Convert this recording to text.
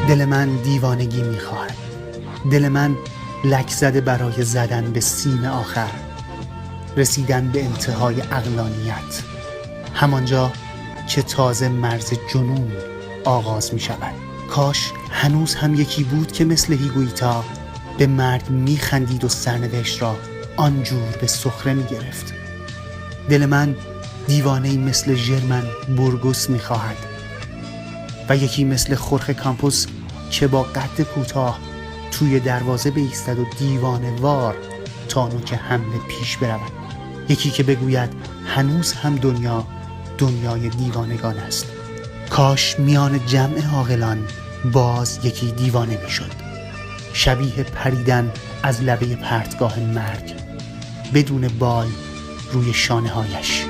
دل من دیوانگی می‌خواهد. دل من لک زده برای زدن به سیم آخر، رسیدن به انتهای عقلانیت، همانجا که تازه مرز جنون آغاز می شود. کاش هنوز هم یکی بود که مثل هیگویتا به مرگ می خندید و سرنوشت را آنجور به سخره می گرفت. دل من دیوانه‌ای مثل ژرمن بورگوس می خواهد و یکی مثل خورخه کامپوس که با قد کوتاه توی دروازه بایستد و دیوانه وار تا نوک حمله پیش برود. یکی که بگوید هنوز هم دنیای دیوانگان است. کاش میان جمع عاقلان باز یکی دیوانه میشد، شبیه پریدن از لبه پرتگاه مرگ بدون بال روی شانه هایش.